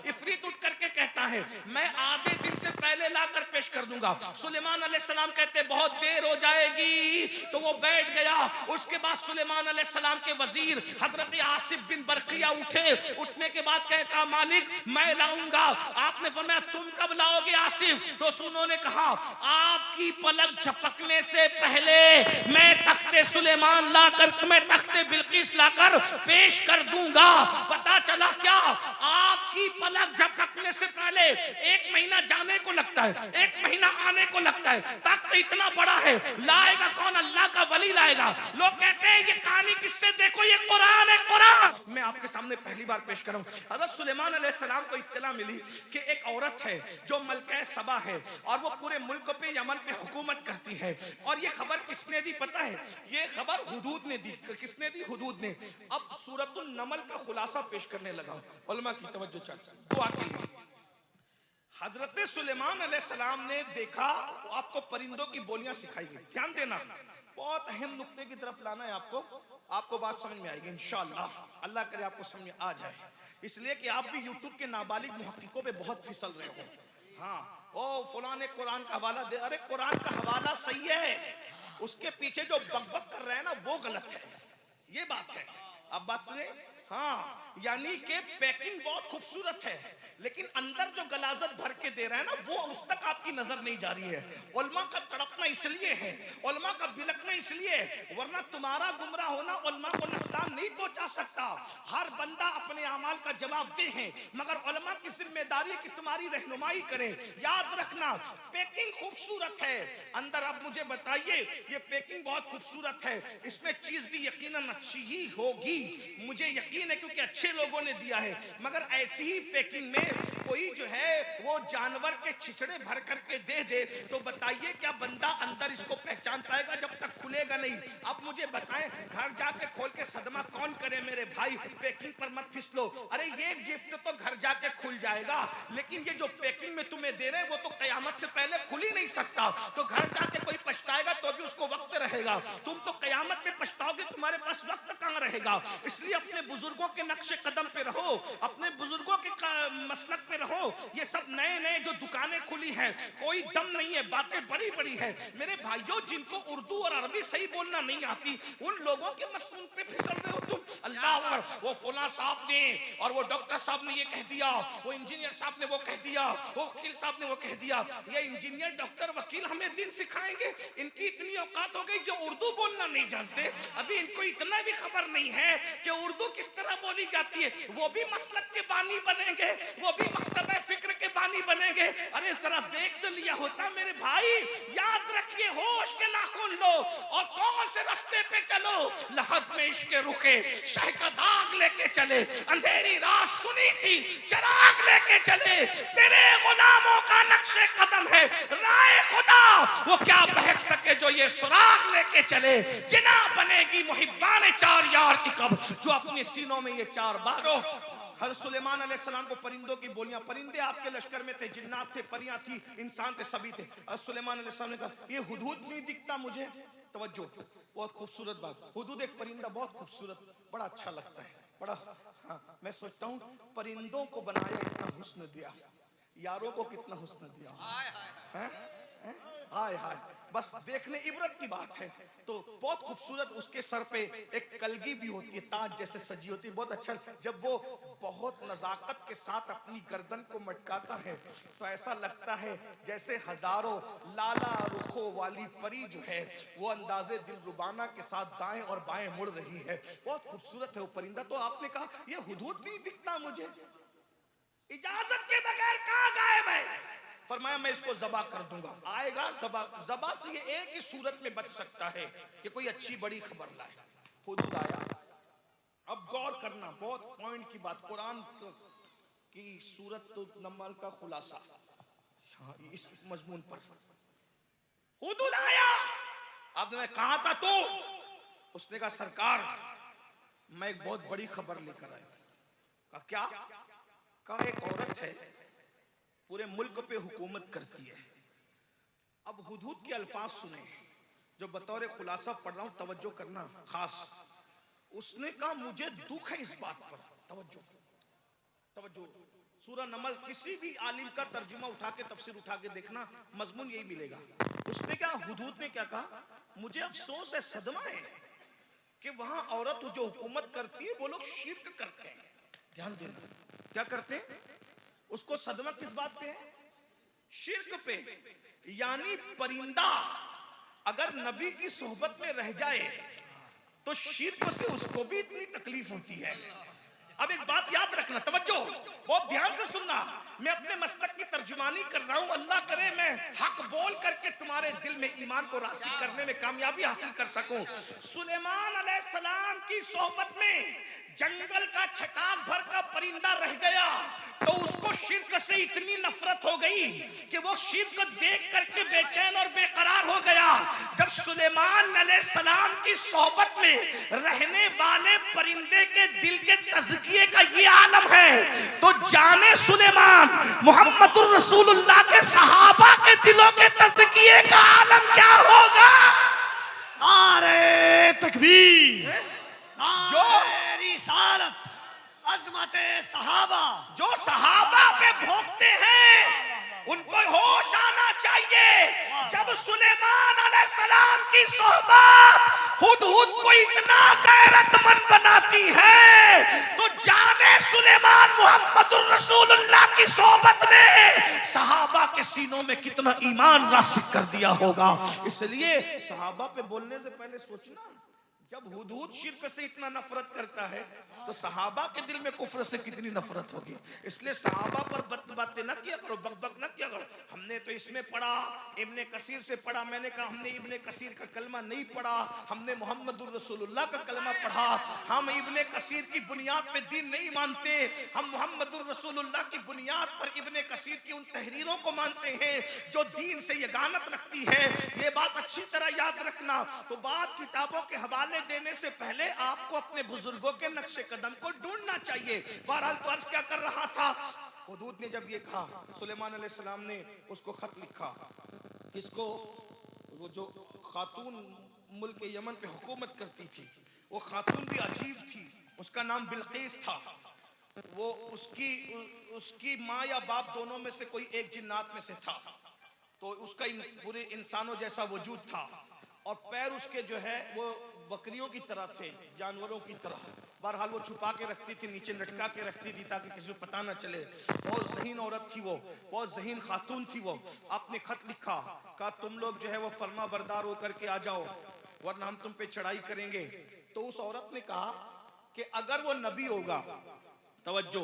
इफरीत उठ करके कहता है मैं आधे दिन से पहले लाकर पेश कर दूंगा। सुलेमान अलैहिस्सलाम कहते बहुत देर हो जाएगी, तो वो बैठ गया। उसके बाद सुलेमान अलैहिस्सलाम के वजीर हजरत आसिफ बिन बरकिया उठे। उठने के बाद कहा मालिक मैं लाऊंगा। आपने फरमाया तुम कब लाओगे आसिफ? तो उन्होंने कहा आपकी पलक झपकने से पहले मैं तख्ते सुलेमान लाकर, मैं तख्ते बिल्किस लाकर पेश कर दूंगा। पता चला क्या, आपकी पलक झपकने से पहले 1 महीना जाने को लगता है, 1 महीना आने को लगता है। तख्त इतना बड़ा है, लाएगा कौन? अल्लाह का वली लाएगा। लोग कहते हैं ये कहानी किससे? देखो ये कुरान है, कुरान। मैं आपके सामने पहली बार पेश कर रहा हूं। हज़रत सुलेमान अलैहिस्सलाम को इत्तला मिली कि एक औरत है जो मलका सबा है और वो पूरे मुल्क पे, यमन पे हुकूमत करती है। और ये खबर किसने दी पता है? ये खबर हुदूद ने दी। किसने दी? हुदूद ने। अब सूरतुन नमल का खुलासा पेश करने लगा। उलमा की तवज्जो चाहता हूं, दुआ के लिए। हजरत सुलेमान अलैहिस्सलाम ने देखा, आपको परिंदों की बोलियां सिखाई गई। ध्यान देना, बहुत अहम नुक्ते की तरफ लाना है आपको बात समझ में आएगी इंशाअल्लाह। अल्लाह करे आपको समझ में आ जाए, इसलिए कि आप भी यूट्यूब के नाबालिग मुहक्किकों पे बहुत फिसल रहे हो। हाँ, ओ फलां ने कुरान का हवाला दे। अरे कुरान का हवाला सही है, उसके पीछे जो बकबक कर रहे हैं ना वो गलत है। ये बात है। अब बात सुने। हाँ, यानी कि पैकिंग बहुत खूबसूरत है, लेकिन अंदर जो गलाजत भर के दे रहा है ना वो उस तक आपकी नजर नहीं जा रही है। उलमा का तड़पना इसलिए है, उलमा का बिलकना इसलिए है, वरना तुम्हारा गुमराह होना उलमा को नुकसान नहीं पहुंचा सकता। हर बंदा अपने अमाल का जवाब दे है, मगर उलमा की जिम्मेदारी है कि तुम्हारी रहनुमाई करें। याद रखना, पैकिंग खूबसूरत है, अंदर आप मुझे बताइए ये पैकिंग बहुत खूबसूरत है, इसमें चीज भी यकीनन अच्छी ही होगी, मुझे यकीन है, क्योंकि अच्छे लोगों ने दिया है। मगर ऐसी ही पैकिंग में कोई जो है वो जानवर के छिछड़े भर करके दे दे, तो बताइए क्या बंदा अंदर इसको पहचान पाएगा? जब तक खुलेगा नहीं। अब मुझे बताएं, घर जाके खोल के सदमा कौन करे मेरे भाई? पैकिंग पर मत फिसलो। अरे ये गिफ्ट तो घर जाके खुल जाएगा, लेकिन ये जो पैकिंग में तुम्हें दे रहे हैं वो तो कयामत से पहले खुल ही नहीं सकता। तो घर जाके कोई पछताएगा तो भी उसको वक्त रहेगा, तुम तो कयामत में पछताओगे, तुम्हारे पास वक्त कहां रहेगा। इसलिए अपने बुजुर्गों के नक्शे कदम पे रहो, अपने बुजुर्गों के मसलक पे रहो। ये सब नए नए जो दुकानें खुली हैं, कोई दम नहीं है, बातें बड़ी बड़ी है। मेरे भाइयों, जिनको उर्दू और अरबी सही बोलना नहीं आती, उन लोगों के मसलून पे फिसल रहे हो तुम। अल्लाह अकबर, वो फलां साहब ने और वो डॉक्टर साहब ने ये कह दिया, वो इंजीनियर साहब ने वो कह दिया, वो वकील साहब ने वो कह दिया। ये इंजीनियर डॉक्टर वकील हमें दिन सिखाएंगे? इनकी इतनी औकात हो गई जो उर्दू बोलना नहीं जानते। अभी इनको इतना भी खबर नहीं है कि उर्दू किस तरह बोली जाती है। वो भी मसलक के बानी बनेंगे, वो भी मकतबे फिक्र के बानी बनेंगे। अरे जरा देख तो लिया होता मेरे भाई। याद रखिए, होश के नाखून लो और कौन से रास्ते पे चलो। लहद में इश्क रुखे शह का दाग लेके चले, अंधेरी रात सुनी थी चिराग लेके चले। तेरे गुलामों का नक्शे कदम है राय खुदा, वो क्या बहक सके जो ये सुराग लेके चले। जिना बनेगी मुहिब्बान चार यार की कब, जो अपने सीनों में ये 4 बारो। हज़रत सुलेमान अलैहिस्सलाम को परिंदों की बोलियां, परिंदे आपके लश्कर में थे, जिन्नात थे, परियां थी, इंसान थे, सभी थे। हज़रत सुलेमान अलैहिस्सलाम ने कहा ये हुदूद नहीं दिखता मुझे? तवज्जो, बहुत खूबसूरत बात। हुदूद एक परिंदा, बहुत खूबसूरत, बड़ा अच्छा लगता है, बड़ा। हाँ, मैं सोचता हूँ परिंदों को बनाया, इतना हुस्न दिया, यारों को कितना हुस्न दिया। हाय हाय, बस देखने इबरत की बात है। तो बहुत खूबसूरत, उसके सर पे एक कलगी भी होती है, ताज जैसे सजी होती है, बहुत अच्छा। जब वो बहुत नजाकत के साथ अपनी गर्दन को मटकाता है तो ऐसा लगता है जैसे हजारों लाला रुखों वाली परी जो है वो अंदाजे दिलरुबाना के साथ दाएं और बाएं मुड़ रही है। बहुत खूबसूरत है वो परिंदा। तो आपने कहा ये हुदूद नहीं दिखता मुझे, इजाजत के बगैर कहां गायब है? फरमाया मैं इसको ज़बा कर दूंगा, आएगा ज़बा से ये एक ही सूरत में बच सकता है कि कोई अच्छी बड़ी खबर लाए। हुदूद आया। अब गौर करना, बहुत पॉइंट की बात, कुरान की सूरत नमल का खुलासा इस मजमून पर। हुदूद आया। अब मैं कहा था तो उसने कहा सरकार मैं एक बहुत बड़ी खबर लेकर आया। कहा क्या? कहा एक औरत है पूरे मुल्क पे हुकूमत करती है। अब हुदूद के अल्फाज सुने जो बतौर खुलासा पढ़ रहा हूं, तवज्जो करना खास। उसने कहा मुझे दुख है इस बात पर, तवज्जो तवज्जो सूरह नमल किसी भी आलिम का तर्जुमा उठा के तफसीर उठा के देखना, मजमून यही मिलेगा। उसने क्या, हुदूद ने क्या कहा, मुझे अफसोस है, सदमा है कि वहां औरत जो हुकूमत करती है वो लोग शिर्क करते हैं। ध्यान देना, क्या करते हैं? उसको सदमा किस बात पे है? शिर्क पे। यानी परिंदा अगर नबी की सोहबत में रह जाए तो शिर्क से उसको भी इतनी तकलीफ होती है। अब एक बात याद रखना, तवज्जो, बहुत ध्यान से सुनना। मैं अपने मस्तक की तर्जुमानी कर रहा हूं, अल्लाह करे मैं हक बोल करके तुम्हारे दिल में ईमान को रासिख करने में कामयाबी हासिल कर सकूं। सुलेमान अलैहिस्सलाम की सोहबत में जंगल का छटाक भर का परिंदा रह गया तो उसको शिर्क से इतनी नफरत हो गई कि वो शिर्क देख करके बेचैन और बेकरार हो गया। जब सुलेमान अलैहिस्सलाम की सोहबत में रहने वाले परिंदे के दिल के तज़किये का ये आलम है तो जाने सुलेमान मुहम्मदुर रसूलुल्लाह के सहाबा के दिलों के तज़किये का आलम क्या होगा। नारे तकबीर, जो रिसालत, अज़मते सहाबा, जो सहाबा पे भोंकते हैं उनको होश आना चाहिए। जब सुलेमान अलैहिस्सलाम की सोहबत हुदहुद को इतना गैरतमंद बनाती है तो जाने सुलेमान मुहम्मदुर रसूलुल्लाह की सोहबत ने सहाबा के सीनों में कितना ईमान रासिख कर दिया होगा। इसलिए सहाबा पे बोलने से पहले सोचना, जब हुदूद शिर्क से इतना नफरत करता है तो सहाबा के दिल में कुफ्र से कितनी नफरत होगी। इसलिए सहाबा पर बातें न किया करो, बकबक न किया करो। हमने तो इसमें पढ़ा, इब्ने कसीर से पढ़ा। मैंने कहा हमने इब्ने कसीर का कलमा नहीं पढ़ा, हमने मुहम्मदुर रसूलुल्लाह का कलमा पढ़ा। हम इब्ने कसीर की बुनियाद पे दीन नहीं मानते, हम मुहम्मदुर रसूलुल्लाह की बुनियाद पर इब्ने कसीर की उन तहरीरों को मानते हैं जो दीन से यगानत रखती है। ये बात अच्छी तरह याद रखना। तो बात किताबों के हवाले देने से पहले आपको अपने बुजुर्गों के नक्शे कदम को ढूंढना चाहिए। बहरहाल पर्स क्या कर रहा था, हुदूद ने जब ये कहा, सुलेमान अलैहिस्सलाम ने उसको खत लिखा। किसको? वो जो खातून मुल्क यमन पे हुकूमत करती थी, वो खातून भी अजीब थी, उसका नाम बिल्कीस था। वो उसकी माँ या बाप दोनों में से कोई एक जिन्नात में से था, तो उसका पूरे इंसानों जैसा वजूद था और पैर उसके जो है वो बकरियों की तरह थे, जानवरों की तरह। बहरहाल वो छुपा के रखती थी, नीचे लटका के रखती थी ताकि किसी को पता ना चले। बहुत ज़हीन औरत थी वो, बहुत ज़हीन खातून थी वो। आपने खत लिखा, कहा तुम लोग जो है वो फर्मा बरदार होकर के आ जाओ वरना हम तुम पे चढ़ाई करेंगे। तो उस औरत ने कहा कि अगर वो नबी होगा, तवज्जो,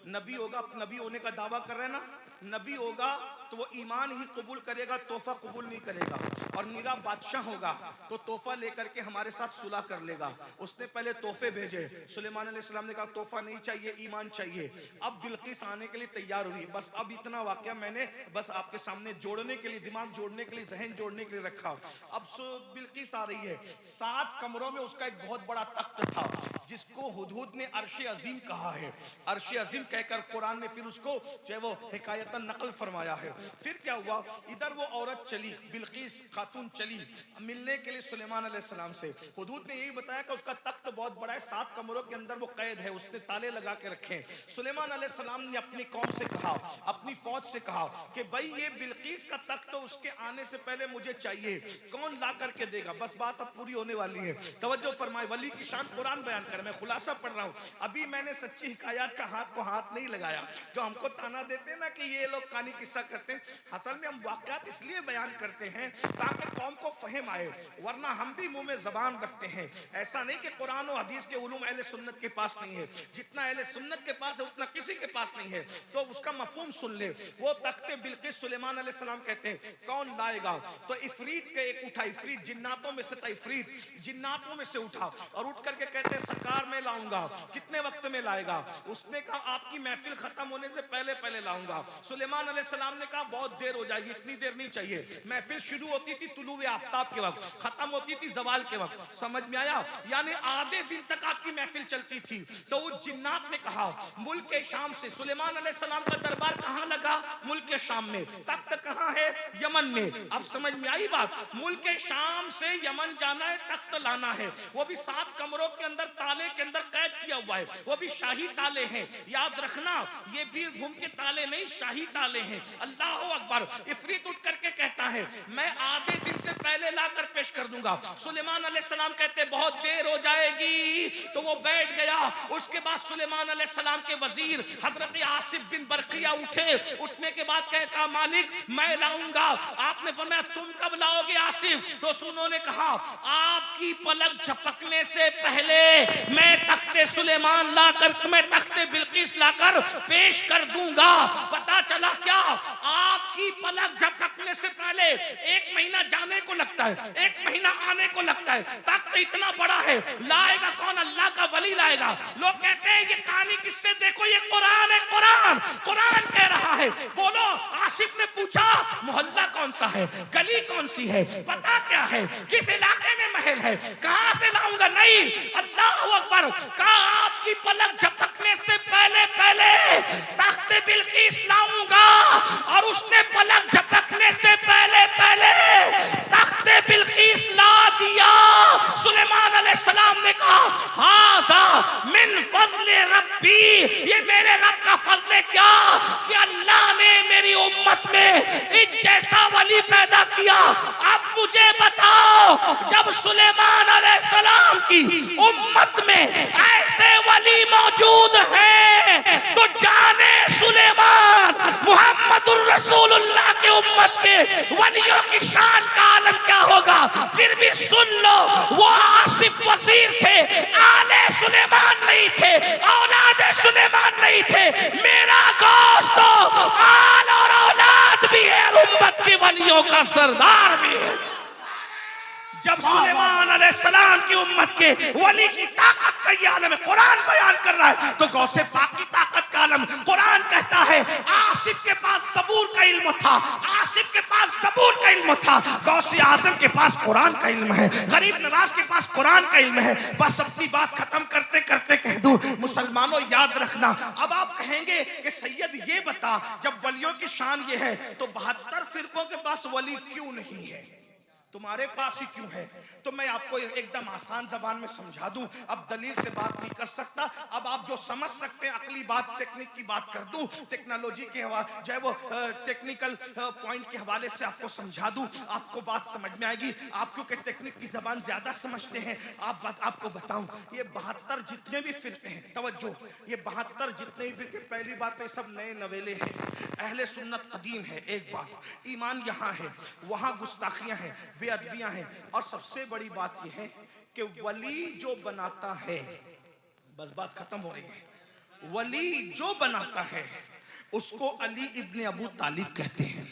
नबी होगा, नबी होने का दावा कर रहे हैं ना, नबी होगा तो वो ईमान ही कबूल करेगा, तोहफा कबूल नहीं करेगा। और मीरा बादशाह होगा तो तोहफा लेकर के हमारे साथ सुलह कर लेगा। उसने पहले तोहफे भेजे, सुलेमान अलैहिस्सलाम ने कहा तोहफा नहीं चाहिए, ईमान चाहिए। अब बिल्किस आने के लिए तैयार हुई। बस अब इतना वाकया मैंने बस आपके सामने जोड़ने के लिए, दिमाग जोड़ने के लिए, जहन जोड़ने के लिए रखा। अब बिल्किस आ रही है, 7 कमरों में उसका एक बहुत बड़ा तख्त था जिसको हुदहुद ने अर्श अजीम कहा है। अर्श अजीम कहकर कुरान ने फिर उसको जो है वो हिकायतन नकल फरमाया है। फिर क्या हुआ, इधर वो औरत चली, बिल्किस खातून चली मिलने के लिए सुलेमान अलैहिस्सलाम से। हुदूद ने यही बताया कि उसका तख्त बहुत बड़ा है, 7 कमरों के अंदर वो कैद है, उसने ताले लगा के रखे। सुलेमान अलैहिस्सलाम ने अपनी कौम से कहा, अपनी फौज से कहा कि भाई ये बिल्किस का तख्त तो उसके आने से पहले मुझे चाहिए, कौन ला करके देगा। बस बात अब पूरी होने वाली है, तवज्जो फरमाए। वली की शान कुरान बयान कर, मैं खुलासा पढ़ रहा हूँ। अभी मैंने सच्ची हिकायत का हाथ को हाथ नहीं लगाया। जो हमको ताना देते हैं ना कि ये लोग कहानी किस्सा करते हैं, असल में हम वाक़यात इसलिए बयान करते हैं ताकि कौम को फहम आए, वरना हम भी मुंह में जबान रखते हैं। ऐसा नहीं कि कुरान और हदीस के उलूम अहले सुन्नत के पास नहीं है, जितना अहले सुन्नत के पास है उतना किसी के पास नहीं है। तो उसका मफहूम सुन ले। वो तख्ते बिल्किस सुलेमान अलैहिस्सलाम कहते हैं कौन लाएगा, तो इफरीत के एक उठा, इफरीत जिन्नातों में से था, इफरीत जिन्नातों में से उठा और उठ करके कहते हैं सरकार मैं लाऊंगा। कितने वक्त में लाएगा? उसने कहा आपकी महफिल खत्म होने से पहले पहले लाऊंगा। सुलेमान अलैहिस्सलाम ने कहा बहुत देर हो जाएगी, इतनी देर नहीं चाहिए। महफिल शुरू होती थी तुलुए आफ्ताब के वक्त, खत्म होती थी जवाल के वक्त। समझ में आया? यानी आधे दिन तक आपकी महफिल चलती थी। तो उस जिन्नात ने कहा मुल्क शाम से, सुलेमान अलैहिस्सलाम का दरबार कहां लगा? मुल्क शाम में। तख्त कहां है? यमन में। अब समझ में आई बात? मुल्क शाम से यमन जाना है, तख्त लाना है, वो भी 7 कमरों के अंदर ताले के अंदर कैद किया हुआ है, वो भी शाही ताले हैं। याद रखना, ये वीर भूम के ताले नहीं, शाही ताले हैं। अल्लाह अकबर। इफरीत उठ करके कहता है मैं आधे दिन से पहले लाकर पेश कर दूंगा। सुलेमान अलैहिस्सलाम कहते बहुत देर हो जाएगी, तो वो बैठ गया। उसके बाद सुलेमान अलैहिस्सलाम के वजीर हजरत आसिफ बिन बरकिया उठे। उठने के बाद कहा मालिक मैं लाऊंगा। आपने फरमाया तुम कब लाओगे आसिफ? तो उन्होंने कहा आपकी पलक झपकने से पहले मैं तख्ते सुलेमान लाकर, मैं तख्ते बिल्किस लाकर पेश कर दूंगा। पता चला क्या? आपकी पलक झपकने से पहले 1 महीना जाने को लगता है, 1 महीना आने को लगता है। तख्त इतना बड़ा है, लाएगा कौन? अल्लाह का वली लाएगा। लोग कहते हैं ये कहानी किससे? देखो ये कुरान है, कुरान कुरान कह रहा है। बोलो, आसिफ ने पूछा मोहल्ला कौन सा है, गली कौन सी है, पता क्या है, किस इलाके में महल है, कहां से लाऊंगा? नहीं, अल्लाह अकबर। कहा आपकी पलक झपकने से पहले पहले तख्त बिल्किस लाऊंगा। और उसने पलक झपकने से पहले पहले तख्त बिल्किस ला दिया। सुलेमान अलैहिस्सलाम ने कहा हाज़ा मिन फज़्ल रब्बी, ये मेरे रब का फजल है क्या कि अल्लाह ने मेरी उम्मत में इस जैसा वली पैदा किया। अब मुझे बताओ, जब सुलेमान अलैहिस्सलाम की उम्मत में ऐसे वली मौजूद हैं, तो जाने सुलेमान मुहम्मदुर रसूलुल्लाह के उम्मत के वलियों की शान का आलम क्या होगा। फिर भी सुन लो, वो आसिफ वजीर थे, आले सुलेमान नहीं थे, औलाद सुलेमान नहीं थे। मेरा गोश्त आल और औलाद भी है, उम्मत के वलियों का सरदार भी है। जब सुलेमान अलैहिस्सलाम की उम्मत के वली की ताकत का ये आलम कुरान बयान कर रहा है, तो गौसे पाक की ताकत का आलम कुरान कहता है आसिफ के पास सबूर का इल्म था, आसिफ के पास सबूर का इल्म था, गौसे आजम के पास कुरान का इल्म है, गरीब नवाज के पास कुरान का इल्म है। बस अपनी बात खत्म करते करते कह दूं, मुसलमानों याद रखना। अब आप कहेंगे कि सैयद ये बता, जब वलियों की शान ये है, तो 72 फिरकों के पास वली क्यों नहीं है, तुम्हारे पास ही क्यों है? तो मैं आपको एकदम आसान जबान में समझा दूं। अब दलील से बात नहीं कर सकता, अब आप जो समझ सकते हैं अकली बात, टेक्निक की बात कर दूं, टेक्नोलॉजी के हवाले, चाहे वो टेक्निकल पॉइंट के हवाले से आपको समझा दूं, आपको बात समझ में आएगी। आप क्योंकि टेक्निक की जबान ज्यादा समझते हैं, आपको बताऊं, ये 72 जितने भी फिरके हैं, तवज्जो, ये 72 जितने भी फिरके, पहली बात तो सब नए नवेले हैं, अहले सुन्नत कदीम है। एक बात, ईमान यहाँ है, वहां गुस्ताखियां हैं, बेअदबियां हैं। और सबसे बड़ी बात यह है कि वली जो बनाता है, बस बात खत्म हो रही है, वली जो बनाता है उसको अली इब्ने अबू तालिब कहते हैं।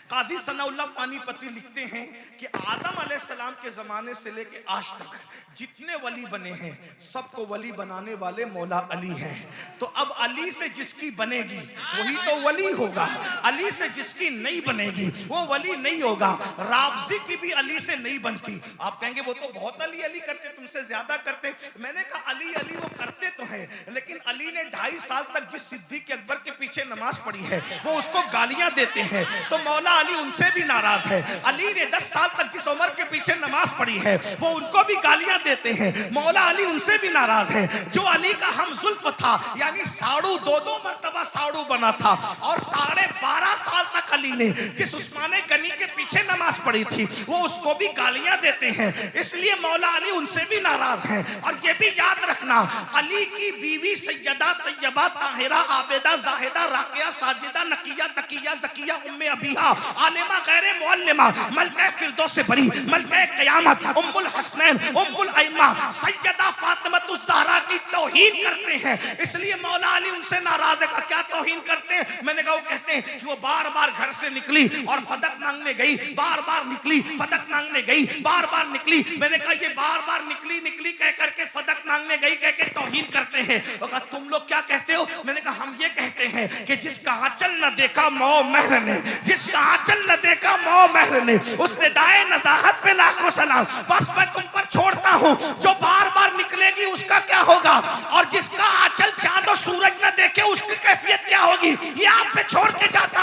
काजी सनाउल्लाह पानीपती लिखते हैं कि आदम अलैहिस्सलाम के जमाने से लेके आज तक जितने वली बने हैं, सबको वली बनाने वाले मौला अली हैं। तो अब अली से जिसकी बनेगी वही तो वली होगा, अली से जिसकी नहीं बनेगी वो वली नहीं होगा। रावजी की भी अली से नहीं बनती। आप कहेंगे वो तो बहुत अली अली करते, तुमसे ज्यादा करते। मैंने कहा अली अली वो करते तो हैं, लेकिन अली ने 2.5 साल तक जिस सिद्दीक अकबर के पीछे नमाज पढ़ी है वो उसको गालियां देते हैं, तो मौला अली उनसे भी नाराज है। अली ने 10 साल तक जिस उमर के पीछे नमाज पढ़ी है वो उनको भी गालियां देते हैं, मौला अली उनसे भी नाराज है। जो अली का हमजुल्फ था, यानी साड़ू, 2-2 मर्तबा साड़ू बना था, और 12.5 साल तक अली ने जिस उस्माने गनी के पीछे नमाज पढ़ी थी वो उसको भी गालियां देते हैं, इसलिए मौला अली उनसे भी नाराज हैं। और ये भी याद रखना, अली की बीवी सैयदा तैयबा ताहिरा आबिदा जाहिदा राकिया साजिदा नकिया तकिया ज़किया उम्मे अबीहा आलिमा गैर मुअल्लिमा मलके फिरदौस से बरी मलके क़यामत उम्मुल हसनैन उम्मुल अइम्मा सैयदा फातिमतुज़ ज़हरा की तौहीन करते हैं, इसलिए मौला अली उनसे नाराज है। क्या तौहीन करते हैं? मैंने कहा वो कहते हैं कि वो बार-बार घर से निकली और फदक मांगने गई, बार-बार निकली फदक मांगने गई, बार-बार निकली। मैंने कहा ये बार-बार निकली निकली कह करके फदक मांगने गई कह के तौहीन करते हैं। वो कहा तुम लोग क्या कहते हो? मैंने कहा हम ये कहते हैं हैं कि जिसका आंचल न देखा मौ महर ने, जिसका आंचल न देखा मौ महर ने, उसने दाए नजाहत पे लाखों सलाम। बस मैं तुम पर छोड़ता हूं, जो बार बार निकलेगी उसका क्या होगा, और जिसका आंचल चांद और सूरज न देखे उसकी कैफियत क्या होगी, ये आप पे छोड़ के जाता हूं।